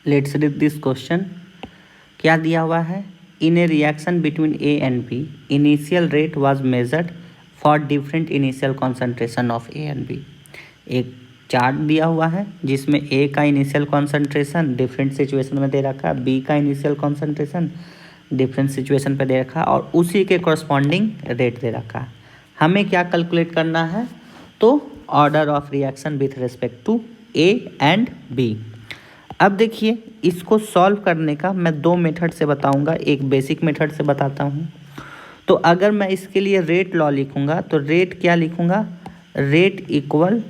Let's read this question. क्या दिया हुआ है? In a reaction between A and B initial rate was measured for different initial concentration of A and B. एक chart दिया हुआ है जिसमें ए का इनिशियल कॉन्सेंट्रेशन डिफरेंट सिचुएशन में दे रखा है, बी का इनिशियल कॉन्सेंट्रेशन डिफरेंट सिचुएशन पे दे रखा है और उसी के कॉरस्पॉन्डिंग रेट दे रखा है। हमें क्या कैलकुलेट करना है? तो order of reaction with respect to A and B. अब देखिए, इसको सॉल्व करने का मैं दो मेथड से बताऊंगा, एक बेसिक मेथड से बताता हूँ। तो अगर मैं इसके लिए रेट लॉ लिखूंगा तो रेट क्या लिखूंगा? Rate equal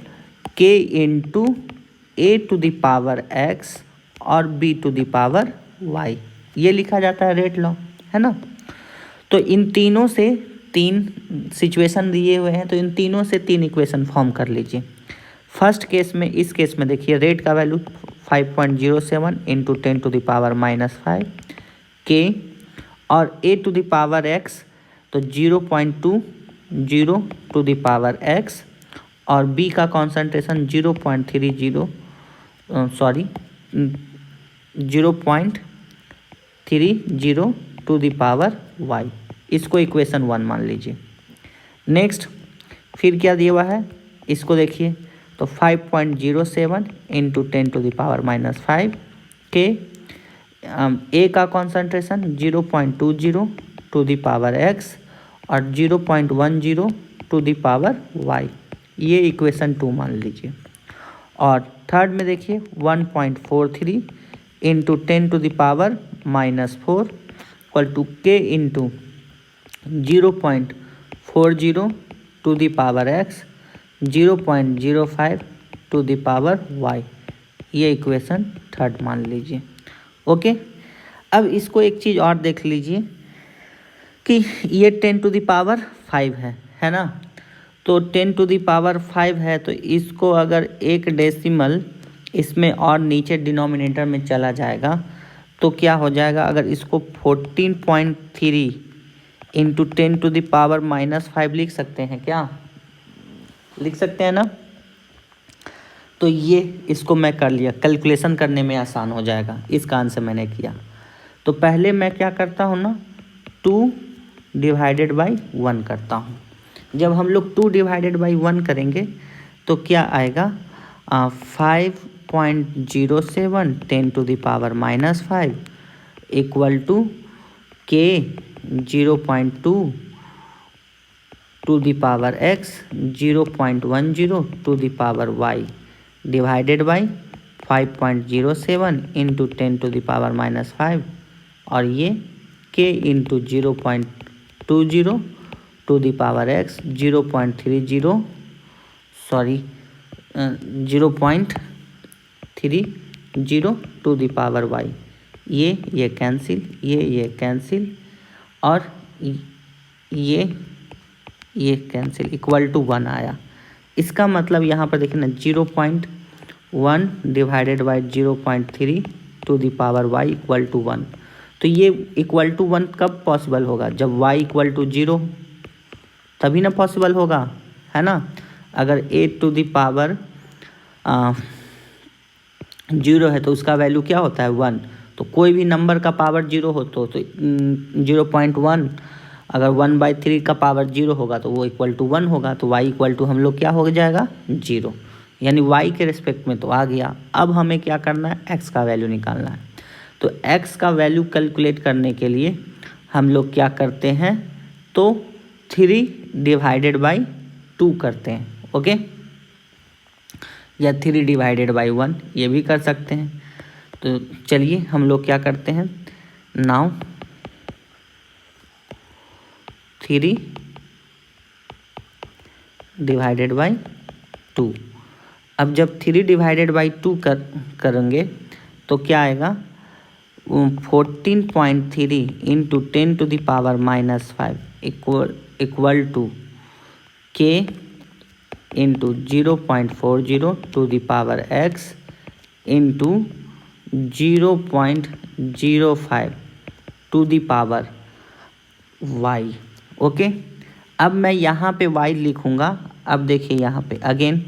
K into A to the power x और B to the power Y, ये लिखा जाता है रेट लॉ, है ना। तो इन तीनों से तीन सिचुएशन दिए हुए हैं, तो इन तीनों से तीन इक्वेशन फॉर्म कर लीजिए। फर्स्ट केस में, इस केस में देखिए रेट का value 5.07 into 10 to the power -5 के और A to the power x तो 0.20 टू द पावर एक्स और बी का concentration 0.30 to the power y. इसको इक्वेशन 1 मान लीजिए। नेक्स्ट फिर क्या दिया हुआ है, इसको देखिए तो 5.07 into 10 to the power -5 K A का concentration 0.20 to the power x और 0.10 टू द पावर वाई, ये इक्वेशन 2 मान लीजिए। और थर्ड में देखिए 1.43 into 10 to the power -4 equal to K into 0.40 to the power X 0.05 to the power Y, ये equation third मान लीजिए। ओके, अब इसको एक चीज़ और देख लीजिए कि ये 10 टू द पावर 5 है ना। तो 10 टू द पावर 5 है, तो इसको अगर एक डेसिमल इसमें और नीचे डिनोमिनेटर में चला जाएगा तो क्या हो जाएगा? अगर इसको 14.3 इंटू 10 टू द पावर -5 लिख सकते हैं क्या? लिख सकते हैं ना। तो ये इसको मैं कर लिया, कैलकुलेशन करने में आसान हो जाएगा, इसका आंसर मैंने किया। तो पहले मैं क्या करता हूँ ना, 2 डिवाइडेड बाई 1 करता हूँ। जब हम लोग 2 डिवाइडेड बाई 1 करेंगे तो क्या आएगा? 5.07 10 to the power -5 equal to K 0.2 to the power x 0.10 to the power y divided by 5.07 into 10 to the power -5 और ये K into 0.20 to the power x 0.30 to the power Y, ये cancel, ये cancel और ये cancel, equal to 1 आया। इसका मतलब यहाँ पर देखिए ना 0.1 divided by 0.3 to the power y equal to 1। तो ये इक्वल टू 1 कब पॉसिबल होगा? जब y इक्वल टू 0, तभी ना पॉसिबल होगा, है ना। अगर a टू द पावर 0 है तो उसका वैल्यू क्या होता है? 1। तो कोई भी नंबर का पावर 0 हो तो 0.1, अगर 1/3 का पावर 0 होगा तो वो इक्वल टू 1 होगा। तो y इक्वल टू हम लोग क्या हो जाएगा? 0, यानी y के रिस्पेक्ट में तो आ गया। अब हमें क्या करना है? x का वैल्यू निकालना है। तो x का वैल्यू कैलकुलेट करने के लिए हम लोग क्या करते हैं? तो 3 डिवाइडेड बाई 2 करते हैं, ओके, या 3 डिवाइडेड बाई 1, ये भी कर सकते हैं। तो चलिए हम लोग क्या करते हैं, नाउ 3 डिवाइडेड बाई 2। अब जब 3 डिवाइडेड बाई 2 करेंगे तो क्या आएगा? 14.3 into 10 to the power -5 equal to K into 0.40 to the power X into 0.05 to the power Y, okay. अब मैं यहाँ पे y लिखूँगा। अब देखिए यहाँ पे अगेन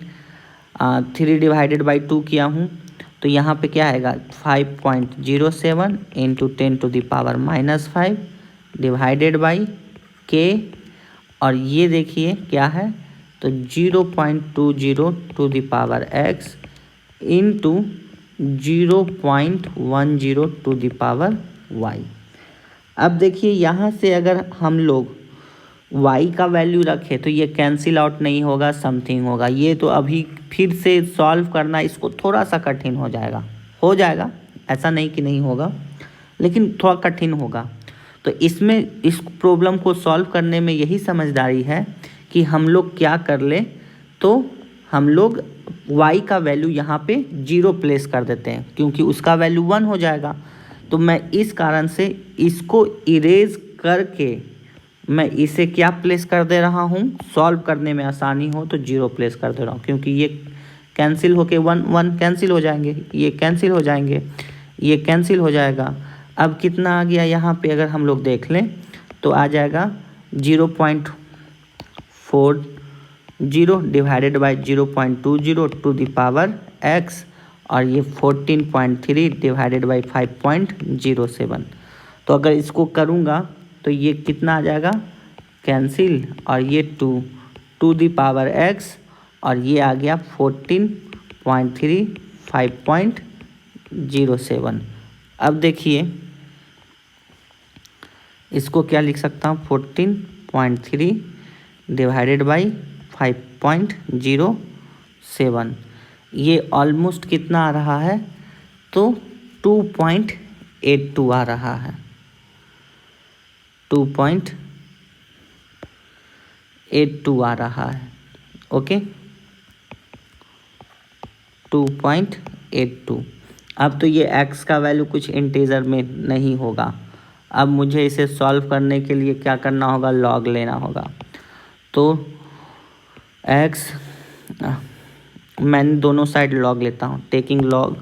3 डिवाइडेड बाई 2 किया हूँ तो यहाँ पे क्या आएगा 5.07 इंटू 10⁻⁻5 डिवाइडेड बाई के, और ये देखिए क्या है तो 0.20 to the power x into 0.10 to the power y। अब देखिए यहाँ से अगर हम लोग y का वैल्यू रखें तो ये कैंसिल आउट नहीं होगा, समथिंग होगा। ये तो अभी फिर से सॉल्व करना इसको थोड़ा सा कठिन हो जाएगा, ऐसा नहीं कि नहीं होगा, लेकिन थोड़ा कठिन होगा। तो इसमें इस प्रॉब्लम को सॉल्व करने में यही समझदारी है कि हम लोग क्या कर ले, तो हम लोग y का वैल्यू यहाँ पे 0 प्लेस कर देते हैं, क्योंकि उसका वैल्यू 1 हो जाएगा। तो मैं इस कारण से इसको इरेज करके मैं इसे क्या प्लेस कर दे रहा हूँ, सॉल्व करने में आसानी हो तो 0 प्लेस कर दे रहा हूँ, क्योंकि ये कैंसिल होके 1 कैंसिल हो जाएंगे, ये कैंसिल हो जाएंगे, ये कैंसिल हो जाएगा। अब कितना आ गया यहाँ पे अगर हम लोग देख लें तो आ जाएगा 0.40 divided by 0.20 to the power x, और ये 14.3 डिवाइडेड बाई 5.07। तो अगर इसको करूँगा तो ये कितना आ जाएगा कैंसिल, और ये 2 टू द पावर x, और ये आ गया 14.3 5.07। अब देखिए इसको क्या लिख सकता हूँ 14.3 डिवाइडेड बाई 5.07, ये ऑलमोस्ट कितना आ रहा है तो 2.82 आ रहा है, 2.82 आ रहा है। ओके 2.82। अब तो ये x का वैल्यू कुछ इंटीजर में नहीं होगा। अब मुझे इसे सॉल्व करने के लिए क्या करना होगा, लॉग लेना होगा। तो x मैं दोनों साइड लॉग लेता हूँ, taking log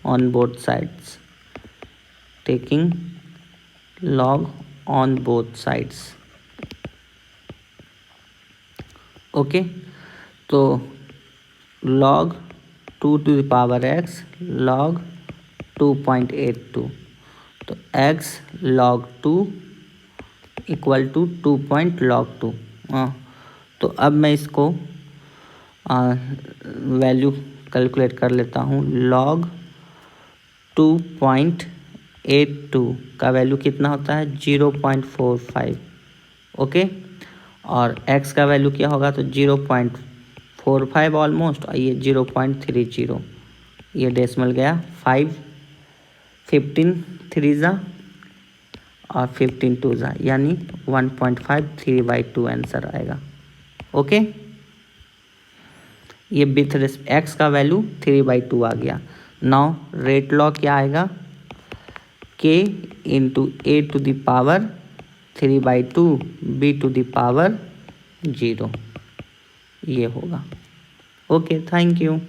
on both sides, taking log on both sides. Okay, तो log 2 टू द पावर x log 2.82, तो x log 2 equal to 2.log 2। तो अब मैं इसको वैल्यू कैलकुलेट कर लेता हूँ। log 2.82 का वैल्यू कितना होता है 0.45। ओके, और x का वैल्यू क्या होगा तो 0.45 ऑलमोस्ट, और ये 0.30, ये डेसिमल गया 5, 15 3 और 15 2 यानी 1.5 3/2 आंसर आएगा। ओके, ये विथ x का वैल्यू 3/2 आ गया। नाउ रेट लॉ क्या आएगा k into a to the power 3/2 b to the power 0, ये होगा। Okay, thank you.